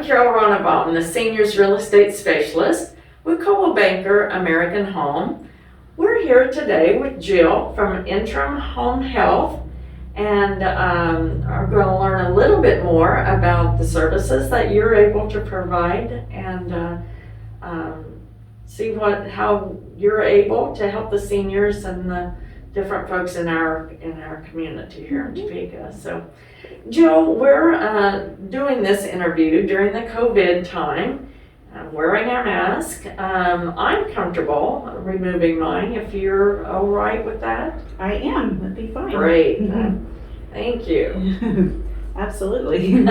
I'm Carol Ronnebaum, the Seniors Real Estate Specialist with Coldwell Banker American Home. We're here today with Jill from Interim Health and are going to learn a little bit more about the services that you're able to provide and see how you're able to help the seniors and the different folks in our community here in Topeka. So, Jill, we're doing this interview during the COVID time, wearing our mask. I'm comfortable removing mine if you're all right with that. I am. That'd be fine. Great. Thank you. Absolutely.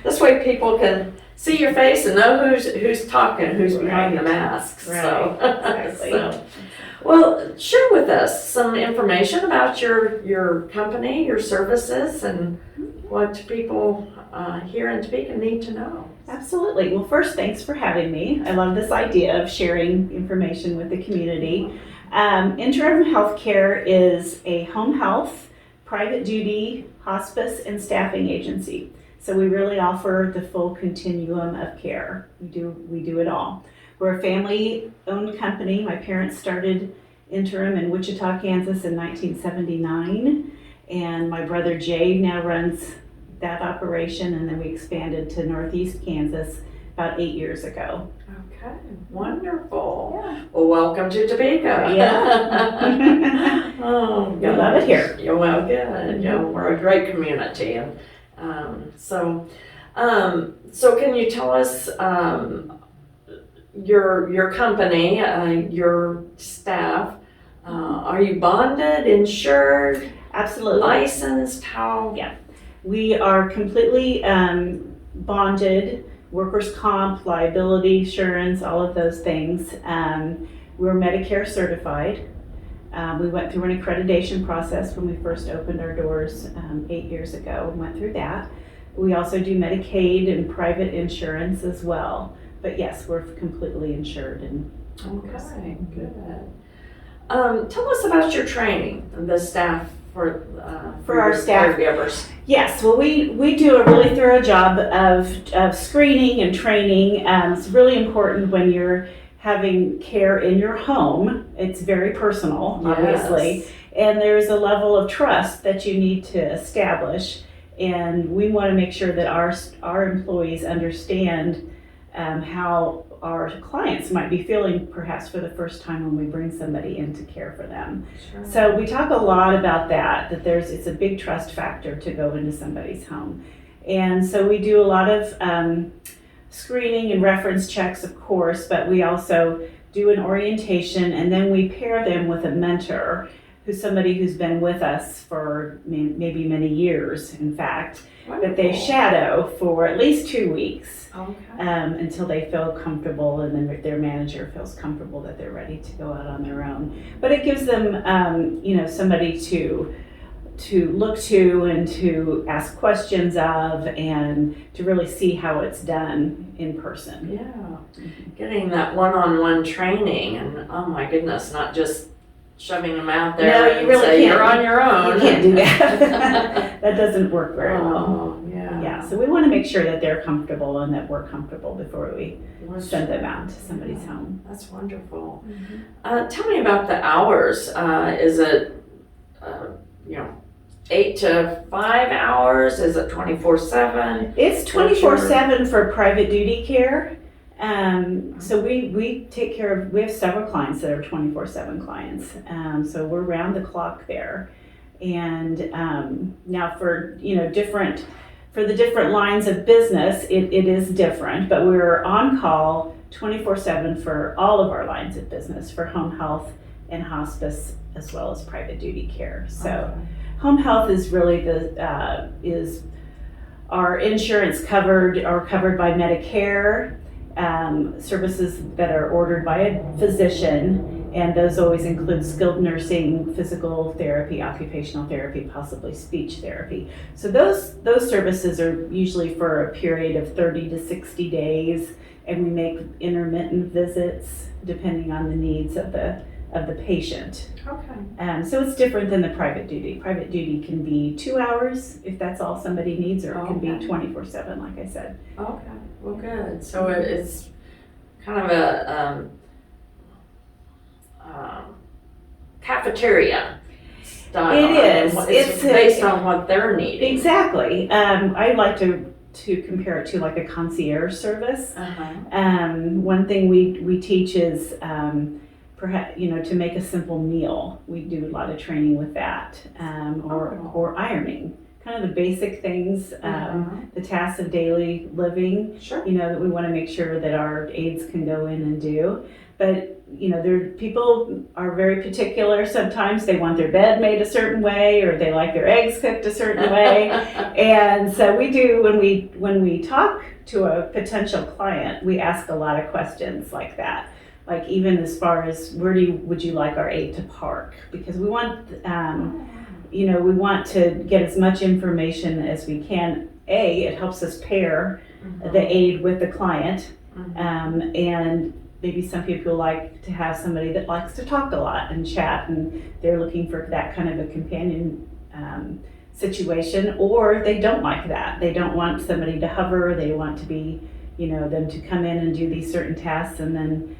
This way people can see your face and know who's talking, who's behind the masks. Right. So, Exactly. Well, share with us some information about your company, your services, and what people here in Topeka need to know. Absolutely. Well, first, thanks for having me. I love this idea of sharing information with the community. Interim Healthcare is a home health, private duty, hospice, and staffing agency. So we really offer the full continuum of care. We do it all. We're a family-owned company. My parents started Interim in Wichita, Kansas in 1979, and my brother Jay now runs that operation, and then we expanded to Northeast Kansas about 8 years ago. Okay, wonderful. Yeah. Well, welcome to Topeka. Yeah. Oh, I love it here. Yeah, well, good. Yeah, we're a great community, and so can you tell us your company, your staff? Are you bonded, insured, Absolutely. licensed? How? Yeah. We are completely bonded, workers' comp, liability insurance, all of those things. We're Medicare certified. We went through an accreditation process when we first opened our doors 8 years ago. We went through that. We also do Medicaid and private insurance as well. But yes, we're completely insured. Okay, good. Tell us about your training, the staff for our your staff. caregivers. Yes, well, we do a really thorough job of screening and training. It's really important when you're having care in your home. It's very personal, obviously, Yes. and there's a level of trust that you need to establish. And we want to make sure that our employees understand how our clients might be feeling perhaps for the first time when we bring somebody in to care for them. Sure. So we talk a lot about that it's a big trust factor to go into somebody's home. And so we do a lot of screening and reference checks, of course, but we also do an orientation, and then we pair them with a mentor who's somebody who's been with us for maybe many years, in fact, that they shadow for at least 2 weeks. Okay. Until they feel comfortable, and then their manager feels comfortable that they're ready to go out on their own. But it gives them, somebody to look to and to ask questions of, and to really see how it's done in person. Yeah, getting that one-on-one training, and oh my goodness, not just shoving them out there No, you and really say can't. you're on your own. You can't do that. That doesn't work very well. Oh, yeah. Yeah, so we want to make sure that they're comfortable and that we're comfortable before we send them out to somebody's home. That's wonderful. Tell me about the hours. Is it, 8 to 5 hours? Is it 24/7? It's 24/7 for private duty care. So we take care of, we have several clients that are 24/7 clients. So we're round the clock there. And now for the different lines of business, it is different, but we're on call 24/7 for all of our lines of business, for home health and hospice, as well as private duty care. So home health is really is our insurance covered by Medicare, services that are ordered by a physician, and those always include skilled nursing, physical therapy, occupational therapy, possibly speech therapy. So those services are usually for a period of 30 to 60 days, and we make intermittent visits depending on the needs of the of the patient. Okay. So it's different than the private duty. Private duty can be 2 hours if that's all somebody needs, or it can be Okay. 24/7, like I said. Okay. Well, good. So it's kind of a cafeteria style. It is. And it's based on what they're needing. Exactly. I like to compare it to like a concierge service. One thing we teach is perhaps to make a simple meal. We do a lot of training with that, or ironing, kind of the basic things, the tasks of daily living. Sure. That we want to make sure that our aides can go in and do. But people are very particular. Sometimes they want their bed made a certain way, or they like their eggs cooked a certain way. And so we do, when we talk to a potential client, we ask a lot of questions like that. Like even as far as would you like our aide to park? Because we want we want to get as much information as we can. It helps us pair the aide with the client, and maybe some people like to have somebody that likes to talk a lot and chat, and they're looking for that kind of a companion situation, or they don't like that. They don't want somebody to hover. They want to be, them to come in and do these certain tasks and then,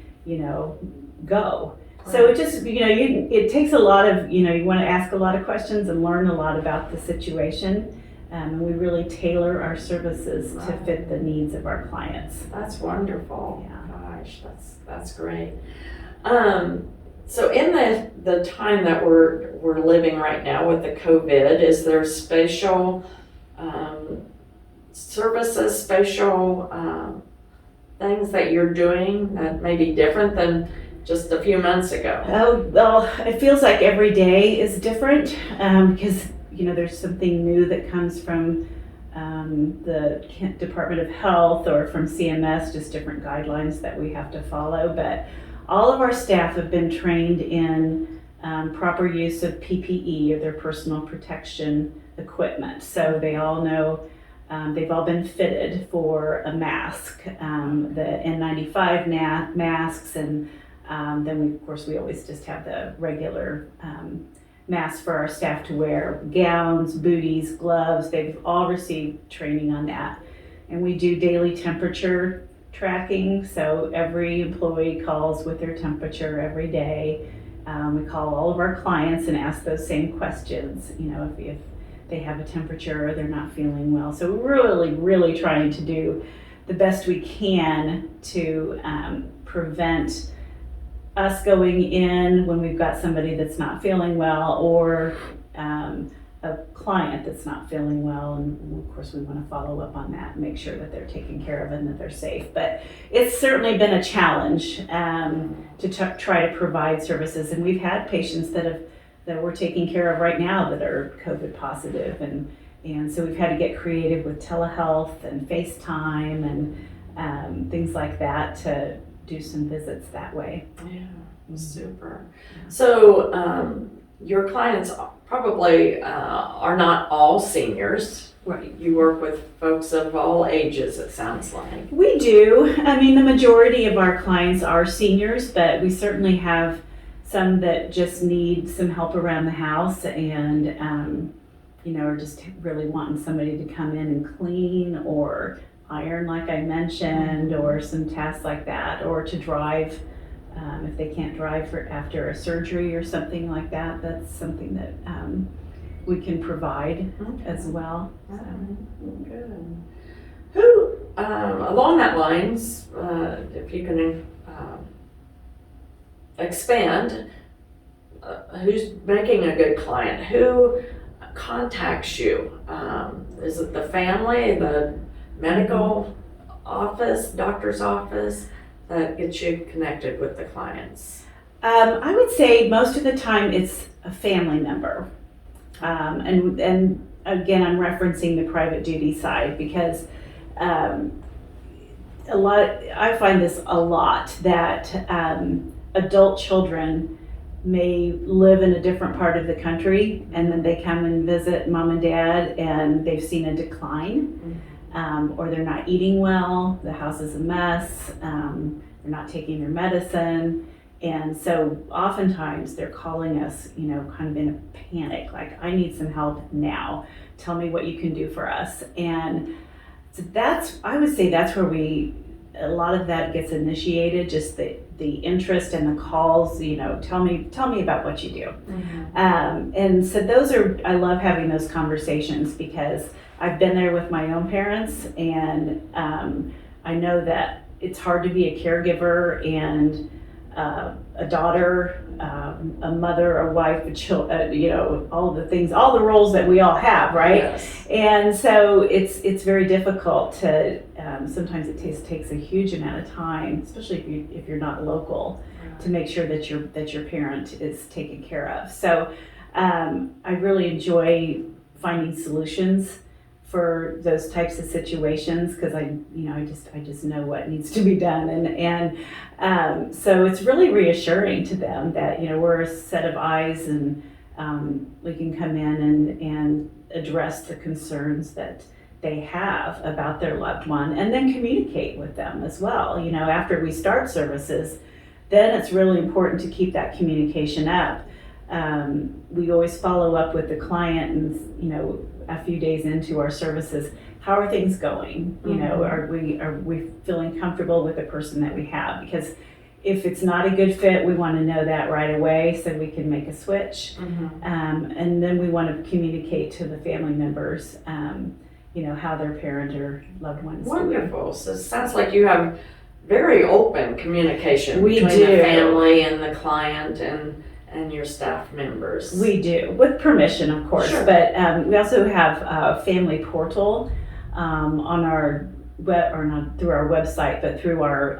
go. So it just, it takes a lot of, you want to ask a lot of questions and learn a lot about the situation. And we really tailor our services to fit the needs of our clients. That's wonderful. Yeah. Gosh, that's great. So in the time that we're living right now with the COVID, is there spatial services, spatial things that you're doing that may be different than just a few months ago? Oh, well, it feels like every day is different because, there's something new that comes from the Department of Health or from CMS, just different guidelines that we have to follow. But all of our staff have been trained in proper use of PPE, or their personal protection equipment. So they all know, they've all been fitted for a mask, the N95 masks, and then we always just have the regular masks for our staff to wear, gowns, booties, gloves. They've all received training on that. And we do daily temperature tracking, so every employee calls with their temperature every day. We call all of our clients and ask those same questions, if they have a temperature or they're not feeling well. So we're really, really trying to do the best we can to prevent us going in when we've got somebody that's not feeling well, or a client that's not feeling well, and of course we want to follow up on that and make sure that they're taken care of and that they're safe. But it's certainly been a challenge to try to provide services, and we've had patients that we're taking care of right now that are COVID positive, and so we've had to get creative with telehealth and FaceTime and things like that to do some visits that way. Yeah, super. So your clients probably are not all seniors. Right. You work with folks of all ages, it sounds like. We do. I mean, the majority of our clients are seniors, but we certainly have some that just need some help around the house and, are just really wanting somebody to come in and clean or iron, like I mentioned, or some tasks like that, or to drive if they can't drive after a surgery or something like that. That's something that we can provide as well. So. Good. Who, along that lines, if you can expand, who's making a good client? Who contacts you? Is it the family, the medical office, doctor's office that gets you connected with the clients? I would say most of the time it's a family member. And again, I'm referencing the private duty side because I find this a lot, that adult children may live in a different part of the country, and then they come and visit mom and dad and they've seen a decline. Or they're not eating well, the house is a mess, they're not taking their medicine, And so oftentimes they're calling us, kind of in a panic, like, I need some help now. Tell me what you can do for us. And so I would say that's where a lot of that gets initiated, just the interest and the calls, tell me about what you do. And so I love having those conversations because I've been there with my own parents, and I know that it's hard to be a caregiver and a daughter, a mother, a wife, a child, all the things, all the roles that we all have, right? Yes. And so it's very difficult to. Sometimes it takes a huge amount of time, especially if you're not local, to make sure that your parent is taken care of. So I really enjoy finding solutions for those types of situations because I just know what needs to be done, and so it's really reassuring to them that we're a set of eyes, and we can come in and address the concerns that they have about their loved one, and then communicate with them as well. After we start services, then it's really important to keep that communication up. We always follow up with the client, and a few days into our services, how are things going? Are we feeling comfortable with the person that we have? Because if it's not a good fit, we want to know that right away so we can make a switch. And then we want to communicate to the family members, how their parent or loved one is doing. Wonderful. So it sounds like you have very open communication We between do. the family and the client and your staff members. We do, with permission, of course. Sure. But we also have a family portal on our not through our website, but through our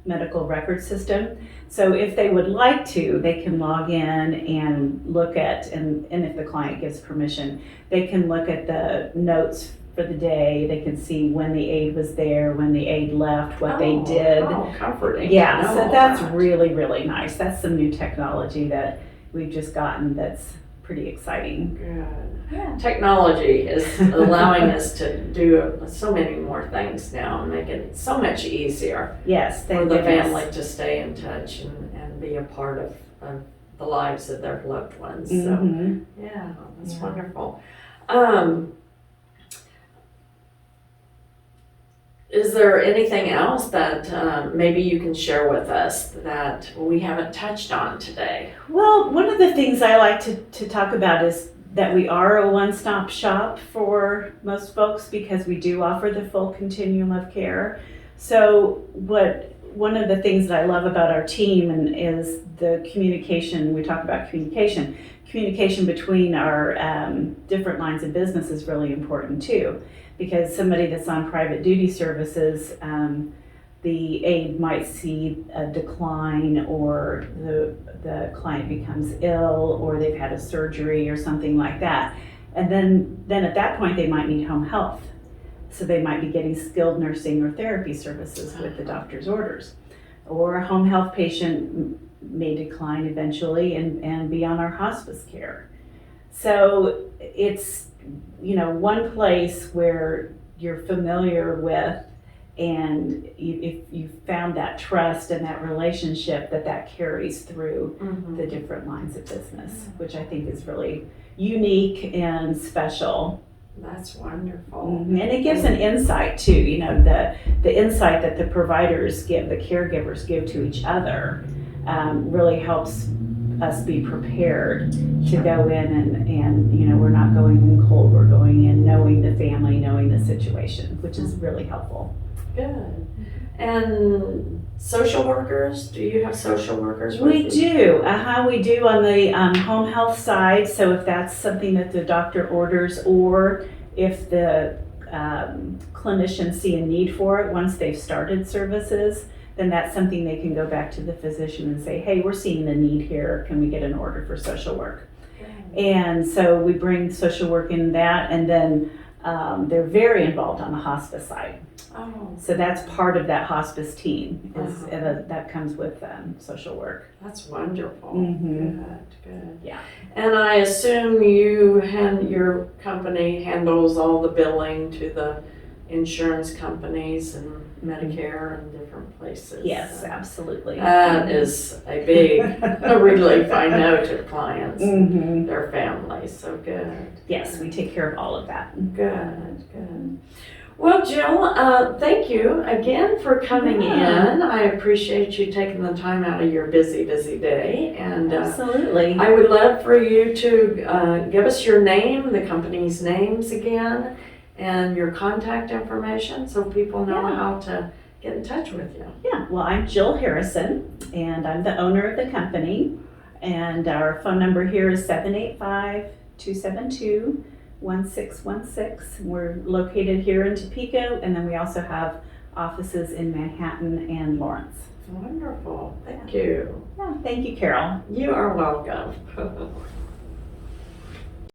medical record system. So if they would like to, they can log in and look at, and if the client gives permission, they can look at the notes for the day. They can see when the aide was there, when the aide left, what they did. Oh, comforting. Yeah, to know so all that's that. really, really nice. That's some new technology that we've just gotten that's pretty exciting. Good. Yeah. Technology is allowing us to do so many more things now and make it so much easier Yes, for thank the goodness. family to stay in touch and be a part of the lives of their loved ones. So, Mhm. yeah, that's Yeah. wonderful. Is there anything else that maybe you can share with us that we haven't touched on today? Well, one of the things I like to talk about is that we are a one-stop shop for most folks because we do offer the full continuum of care. So one of the things that I love about our team is the communication. We talk about communication. Communication between our different lines of business is really important too, because somebody that's on private duty services, the aide might see a decline, or the client becomes ill, or they've had a surgery or something like that. And then at that point they might need home health. So they might be getting skilled nursing or therapy services with the doctor's orders. Or a home health patient may decline eventually and be on our hospice care. So it's, one place where you're familiar with, and if you found that trust and that relationship that carries through the different lines of business, which I think is really unique and special. That's wonderful. And it gives an insight too, the insight that the providers give, the caregivers give to each other, really helps us be prepared to go in and we're not going in cold, we're going in knowing the family, knowing the situation, which is really helpful. Good. And social workers, do you have social workers? We do. We do on the home health side. So if that's something that the doctor orders, or if the clinicians see a need for it once they've started services, then that's something they can go back to the physician and say, hey, we're seeing the need here. Can we get an order for social work? And so we bring social work in that, and then they're very involved on the hospice side. Oh, So that's part of that hospice team, that comes with social work. that's wonderful. Mhm. Good. Yeah. And I assume your company handles all the billing to the insurance companies and Medicare and different places. Yes, So absolutely. that is a big relief, I know, to clients and Mhm. their families. So good. Yes, we take care of all of that. Good, good. Well, Jill, thank you again for coming Yeah. in. I appreciate you taking the time out of your busy, busy day. And Absolutely. I would love for you to give us your name, the company's names again, and your contact information so people know Yeah. how to get in touch with you. Yeah, well, I'm Jill Harrison, and I'm the owner of the company. And our phone number here is 785-272-1616. We're located here in Topeka, and then we also have offices in Manhattan and Lawrence. Wonderful. Thank you. Yeah, thank you, Carol. You are welcome.